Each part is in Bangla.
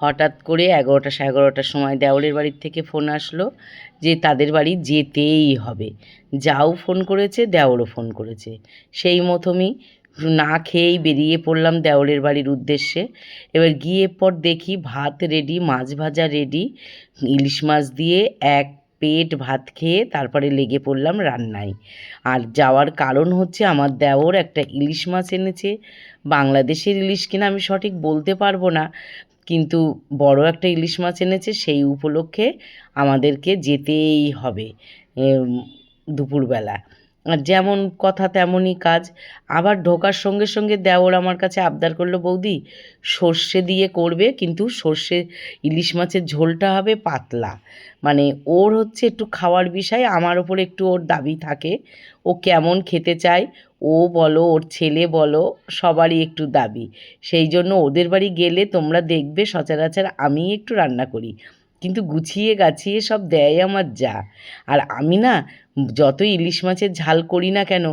হঠাৎ করে 11টা 11:30টার সময় দেওরের বাড়ির থেকে ফোন আসলো যে তাদের বাড়ি যেতেই হবে। যাও ফোন করেছে, দেওরও ফোন করেছে। সেই মতনই না খেয়েই বেরিয়ে পড়লাম দেওরের বাড়ির উদ্দেশ্যে। এবার গিয়ে পর দেখি ভাত রেডি, মাছ ভাজা রেডি, ইলিশ মাছ দিয়ে এক পেট ভাত খেয়ে তারপরে লেগে পড়লাম রান্নায়। আর যাওয়ার কারণ হচ্ছে আমার দেওর একটা ইলিশ মাছ এনেছে। বাংলাদেশের ইলিশ কিনা আমি সঠিক বলতে পারবো না, কিন্তু বড় একটা ইলিশ মাছ এনেছে, সেই উপলক্ষে আমাদেরকে যেতেই হবে দুপুরবেলা। আর যেমন কথা তেমনই কাজ। আবার ঢোকার সঙ্গে সঙ্গে দেওর আমার কাছে আবদার করলো, বৌদি সর্ষে দিয়ে করবে, কিন্তু সর্ষে ইলিশ মাছের ঝোলটা হবে পাতলা। মানে ওর হচ্ছে একটু খাওয়ার বিষয়, আমার ওপরে একটু ওর দাবি থাকে, ও কেমন খেতে চায়, ও বলো ওর ছেলে বলো সবারই একটু দাবি। সেই জন্য ওদের বাড়ি গেলে তোমরা দেখবে সচরাচর আমি একটু রান্না করি, কিন্তু গুছিয়ে গাছিয়ে সব দেয় আমার যা। আর আমি না যতই ইলিশ মাছের ঝাল করি না কেন,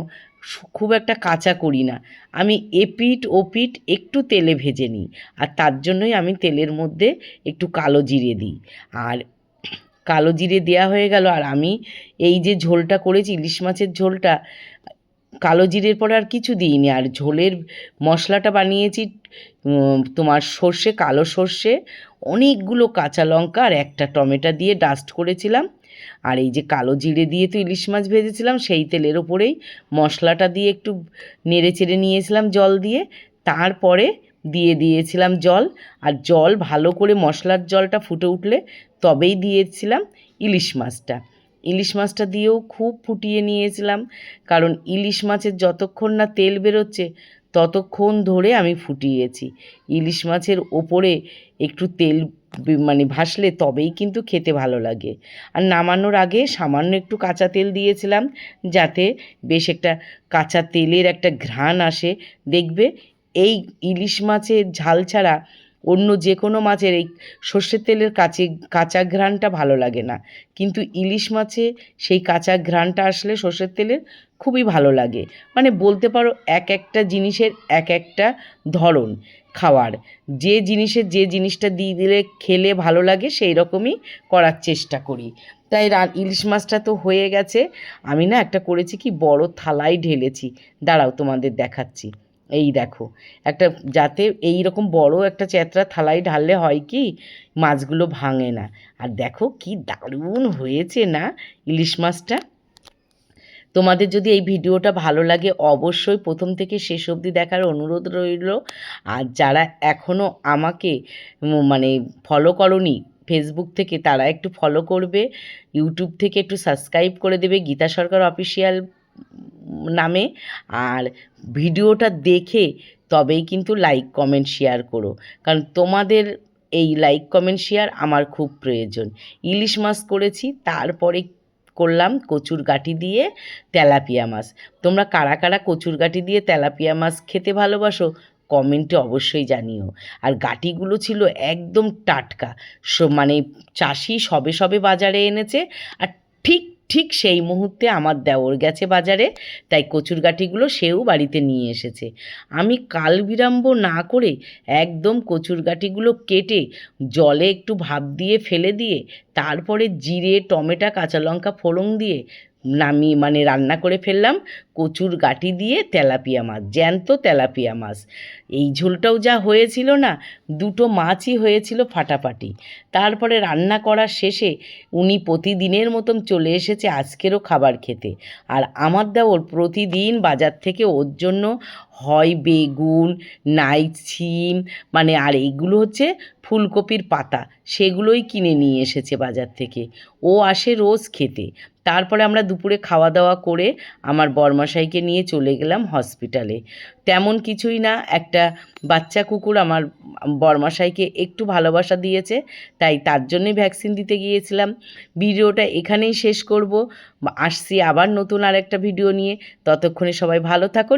খুব একটা কাঁচা করি না, আমি এপিঠ ওপিঠ একটু তেলে ভেজে নিই। আর তার জন্যই আমি তেলের মধ্যে একটু কালো জিরে দিই। আর কালো জিরে দেওয়া হয়ে গেল, আর আমি এই যে ঝোলটা করেছি ইলিশ মাছের ঝোলটা, কালো জিরের পরে আর কিছু দিইনি। আর ঝোলের মশলাটা বানিয়েছি তোমার সর্ষে, কালো সর্ষে, অনেকগুলো কাঁচা লঙ্কা আর একটা টমেটো দিয়ে ডাস্ট করেছিলাম। আর এই যে কালো জিরে দিয়ে তো ইলিশ মাছ ভেজেছিলাম, সেই তেলের ওপরেই মশলাটা দিয়ে একটু নেড়ে চেড়ে নিয়েছিলাম জল দিয়ে। তারপরে দিয়ে দিয়েছিলাম জল, আর জল ভালো করে মশলার জলটা ফুটে উঠলে তবেই দিয়েছিলাম ইলিশ মাছটা। ইলিশ মাছটা দিয়েও খুব ফুটিয়ে নিয়েছিলাম, কারণ ইলিশ মাছের যতক্ষণ না তেল বেরোচ্ছে ততক্ষণ ধরে আমি ফুটিয়েছি। ইলিশ মাছের ওপরে একটু তেল মানে ভাসলে তবেই কিন্তু খেতে ভালো লাগে। আর নামানোর আগে সামান্য একটু কাঁচা তেল দিয়েছিলাম, যাতে বেশ একটা কাঁচা তেলের একটা ঘ্রাণ আসে। দেখবে এই ইলিশ মাছের ঝাল ছাড়া অন্য যে কোনো মাছের এই সর্ষের তেলের কাঁচা ঘ্রাণটা ভালো লাগে না, কিন্তু ইলিশ মাছে সেই কাঁচা ঘ্রাণটা আসলে সর্ষের তেলের খুবই ভালো লাগে। মানে বলতে পারো এক একটা জিনিসের এক একটা ধরন খাওয়ার, যে জিনিসের যে জিনিসটা দিয়ে দিলে খেলে ভালো লাগে সেই রকমই করার চেষ্টা করি। তাই ইলিশ মাছটা তো হয়ে গেছে। আমি না একটা করেছি কি, বড় থালায় ঢেলেছি, দাঁড়াও তোমাদের দেখাচ্ছি। এই দেখো, একটা যাতে এই রকম বড় একটা চ্যাতরা থালায় ঢাললে হয় কি মাছগুলো ভাঙে না। আর দেখো কি দারুণ হয়েছে না ইলিশ মাছটা। তোমাদের যদি এই ভিডিওটা ভালো লাগে অবশ্যই প্রথম থেকে শেষ অবধি দেখার অনুরোধ রইল। আর যারা এখনও আমাকে মানে ফলো করনি ফেসবুক থেকে, তারা একটু ফলো করবে, ইউটিউব থেকে একটু সাবস্ক্রাইব করে দেবে গীতা সরকার অফিসিয়াল নামে। আর ভিডিওটা দেখে তবেই কিন্তু লাইক কমেন্ট শেয়ার করো, কারণ তোমাদের এই লাইক কমেন্ট শেয়ার আমার খুব প্রয়োজন। ইলিশ মাছ করেছি, তারপরে করলাম কচুর গাঁটি দিয়ে তেলাপিয়া মাছ। তোমরা কারা কারা কচুর গাঁটি দিয়ে তেলাপিয়া মাছ খেতে ভালোবাসো কমেন্টে অবশ্যই জানিও। আর গাঁটিগুলো ছিল একদম টাটকা, মানে চাষি সবে সবে বাজারে এনেছে। আর ঠিক ঠিক সেই মুহূর্তে আমার দেওর গেছে বাজারে, তাই কচুর গাঁটিগুলো সেও বাড়িতে নিয়ে এসেছে। আমি কাল বিলম্ব না করে একদম কচুর গাঁটিগুলো কেটে জলে একটু ভাপ দিয়ে ফেলে দিয়ে তারপরে জিরে, টমেটো, কাঁচা লঙ্কা ফোড়ন দিয়ে মানে রান্না করে ফেললাম কচুর গাঁটি দিয়ে তেলাপিয়া মাছ, জ্যান্ত তেলাপিয়া মাছ। এই ঝোলটাও যা হয়েছিল না, দুটো মাছই হয়েছিল ফাটাফাটি। তারপরে রান্না করার শেষে উনি প্রতিদিনের মতন চলে এসেছে আজকেরও খাবার খেতে। আর আমার দেওর প্রতিদিন বাজার থেকে ওর জন্য হয় বেগুন, নাই সিম, মানে আর এইগুলো হচ্ছে ফুলকপির পাতা, সেগুলোই কিনে নিয়ে এসেছে বাজার থেকে। ও আসে রোজ খেতে। তারপরে আমরা দুপুরে খাওয়া দাওয়া করে আমার বরমশাইকে নিয়ে চলে গেলাম হসপিটালে। তেমন কিছুই না, একটা বাচ্চা কুকুর আমার বরমশাইকে একটু ভালোবাসা দিয়েছে, তাই তার জন্যই ভ্যাকসিন দিতে গিয়েছিলাম। ভিডিওটা এখানেই শেষ করব, আসছি আবার নতুন আর একটা ভিডিও নিয়ে। ততক্ষণে সবাই ভালো থাকো,